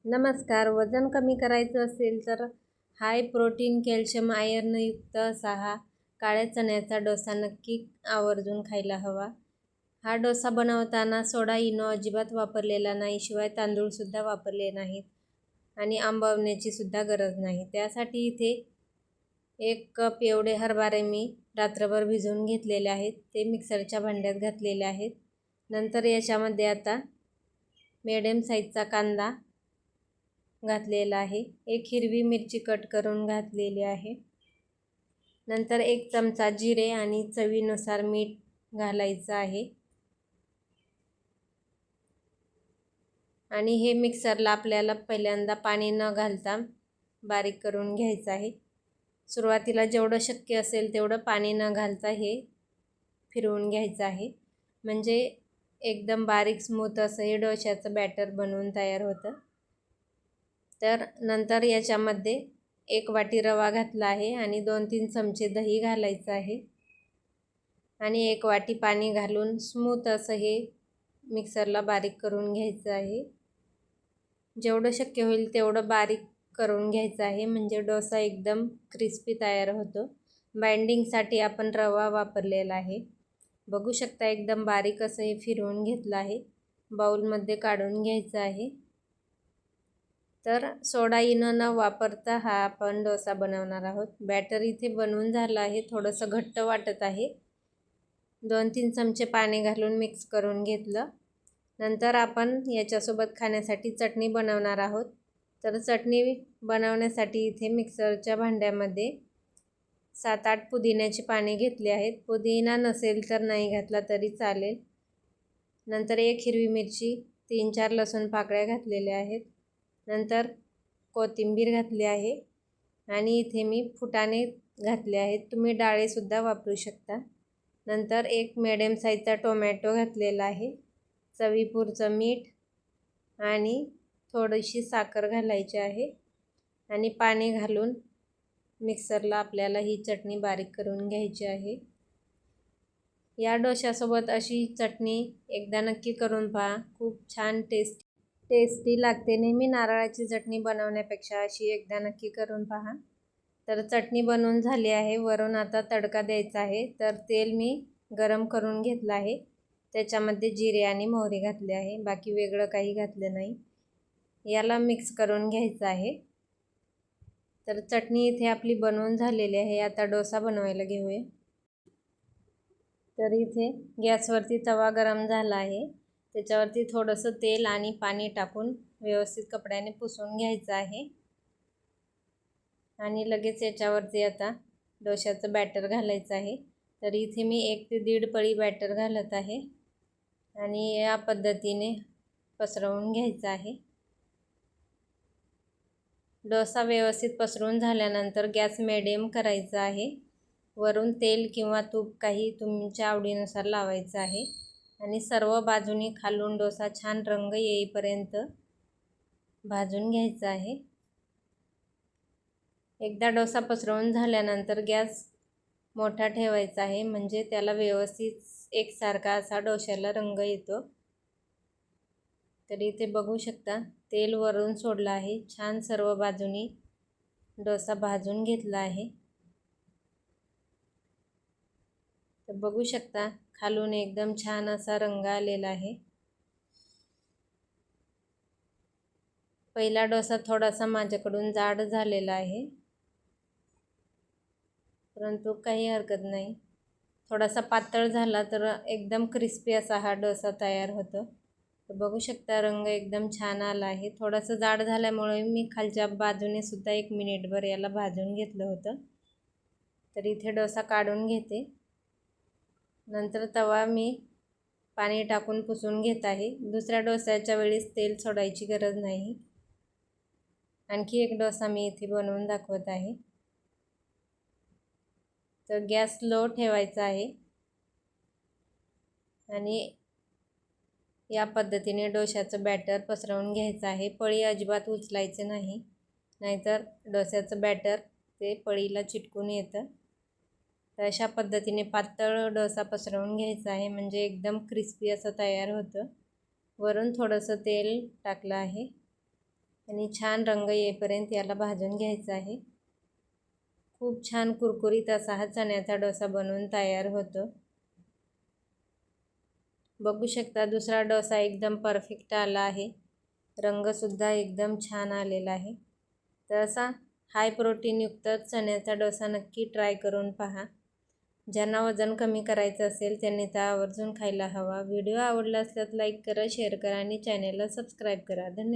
नमस्कार. वजन कमी करायचं असेल तर हाय प्रोटीन, कॅल्शियम, आयर्नयुक्त असा हा काळ्या चण्याचा डोसा नक्की आवर्जून खायला हवा. हा डोसा बनवताना सोडा, इनो अजिबात वापरलेला नाही, शिवाय तांदूळसुद्धा वापरले नाहीत आणि आंबवण्याची सुद्धा गरज नाही. त्यासाठी इथे 1 कप एवढे हरभरे मी रात्रभर भिजवून घेतलेले आहेत. ते मिक्सरच्या भांड्यात घातलेले आहेत. नंतर याच्यामध्ये आता मिडियम साईजचा कांदा घातलेला आहे. 1 हिरवी मिरची कट करून घातलेली आहे. नंतर 1 चमचा जिरे आणि चवीनुसार मीठ घालायचं आहे आणि हे मिक्सरला आपल्याला पहिल्यांदा पाणी न घालता बारीक करून घ्यायचं आहे. सुरुवातीला जेवढं शक्य असेल तेवढं पाणी न घालता हे फिरवून घ्यायचं आहे, म्हणजे एकदम बारीक स्मूथ असं हे डोश्याचं बॅटर बनवून तयार होतं. तर नंतर याच्यामध्ये 1 वाटी रवा घातला आहे आणि 2-3 चमचे दही घालायचं आहे आणि 1 वाटी पाणी घालून स्मूथ असं हे मिक्सरला बारीक करून घ्यायचं आहे. जेवढं शक्य होईल तेवढं बारीक करून घ्यायचं आहे, म्हणजे डोसा एकदम क्रिस्पी तयार होतो. बाइंडिंगसाठी आपण रवा वापरलेला आहे. बघू शकता एकदम बारीक असं हे फिरवून घेतलं आहे. बाउलमध्ये काढून घ्यायचं आहे. तर सोडा, इनो न वापरता हा आपण डोसा बनवणार आहोत. बॅटर इथे बनवून झालं आहे. थोडंसं घट्ट वाटत आहे. 2-3 चमचे पाणी घालून मिक्स करून घेतलं. नंतर आपण याच्यासोबत खाण्यासाठी चटणी बनवणार आहोत. तर चटणी बनवण्यासाठी इथे मिक्सरच्या भांड्यामध्ये 7-8 पुदिन्याची पाने घेतली आहेत. पुदिना नसेल तर नाही घातला तरी चालेल. नंतर 1 हिरवी मिरची, 3-4 लसूण पाकळ्या घातलेल्या आहेत. नंतर कोथिंबीर घातली आहे आणि इथे मी फुटाणे घातले आहेत. तुम्ही डाळीसुद्धा वापरू शकता. नंतर 1 मिडियम साईजचा टोमॅटो घातलेला आहे. चवीपुरतं मीठ आणि थोडीशी साखर घालायची आहे आणि पाणी घालून मिक्सरला आपल्याला ही चटणी बारीक करून घ्यायची आहे. या डोश्यासोबत अशी चटणी एकदा नक्की करून पहा. खूप छान टेस्टी लागते. नेहमी नारळाची चटणी बनवण्यापेक्षा अशी एकदा नक्की करून पहा. तर चटणी बनवून झाली आहे. वरून आता तडका द्यायचा आहे. तर तेल मी गरम करून घेतलं आहे. त्याच्यामध्ये जिरे आणि मोहरी घातले आहे. बाकी वेगळं काही घातलं नाही. याला मिक्स करून घ्यायचं आहे. तर चटणी इथे आपली बनवून झालेली आहे. आता डोसा बनवायला घेऊया. तर इथे गॅसवरती तवा गरम झाला आहे. त्याच्यावरती थोडंसं तेल आणि पाणी टाकून व्यवस्थित कपड्याने पुसून घ्यायचं आहे आणि लगेच याच्यावरती आता डोश्याचं बॅटर घालायचं आहे. तर इथे मी 1 ते 1.5 पळी बॅटर घालत आहे आणि या पद्धतीने पसरवून घ्यायचं आहे. डोसा व्यवस्थित पसरून झाल्यानंतर गॅस मिडियम करायचा आहे. वरून तेल किंवा तूप काही तुमच्या आवडीनुसार लावायचं आहे आणि सर्व बाजूनी खालून डोसा छान रंग येईपर्यंत भाजून घ्यायचा आहे. एकदा डोसा पसरवून झाल्यानंतर गॅस मोठा ठेवायचा आहे, म्हणजे त्याला व्यवस्थित एकसारखा असा डोश्याला रंग येतो. तर इथे बघू शकता तेल वरून सोडलं आहे. छान सर्व बाजूनी डोसा भाजून घेतला आहे. तर बघू शकता खालून एकदम छान असा रंग आलेला आहे. पहिला डोसा थोडासा माझ्याकडून जाड झालेला आहे, परंतु काही हरकत नाही. थोडासा पातळ झाला तर एकदम क्रिस्पी असा हा डोसा तयार होतो. तर बघू शकता रंग एकदम छान आला आहे. थोडंसं जाड झाल्यामुळे मी खालच्या बाजूने सुद्धा 1 मिनिटभर याला भाजून घेतलं होतं. तर इथे डोसा काढून घेते. नंतर तवा मी पाणी टाकून पुसून घेत आहे. दुसऱ्या डोस्याच्या वेळेस तेल सोडायची गरज नाही. आणखी एक डोसा मी इथे बनवून दाखवत आहे. तर गॅस लो ठेवायचा आहे आणि या पद्धतीने डोश्याचं बॅटर पसरवून घ्यायचं आहे. पळी अजिबात उचलायचे नाही, नाहीतर डोश्याचं बॅटर ते पळीला चिटकून येतं. तर अशा पद्धतीने पातळ डोसा पसरवून घ्यायचा आहे, म्हणजे एकदम क्रिस्पी असं तयार होतं. वरून थोडंसं तेल टाकलं आहे आणि छान रंग येईपर्यंत याला भाजून घ्यायचं आहे। खूप छान कुरकुरीत असा हा चण्याचा डोसा बनवून तयार होतो। बघू शकता दुसरा डोसा एकदम परफेक्ट आला आहे, रंगसुद्धा एकदम छान आलेला आहे। तर असा हाय प्रोटीनयुक्त चण्याचा डोसा नक्की ट्राय करून पहा। ज्यांना वजन कमी करायचं असेल त्यांनी तर आवर्जून खायला हवा। व्हिडिओ आवडला असल्यास लाईक करा, शेअर करा आणि चॅनलला सबस्क्राईब करा। धन्यवाद।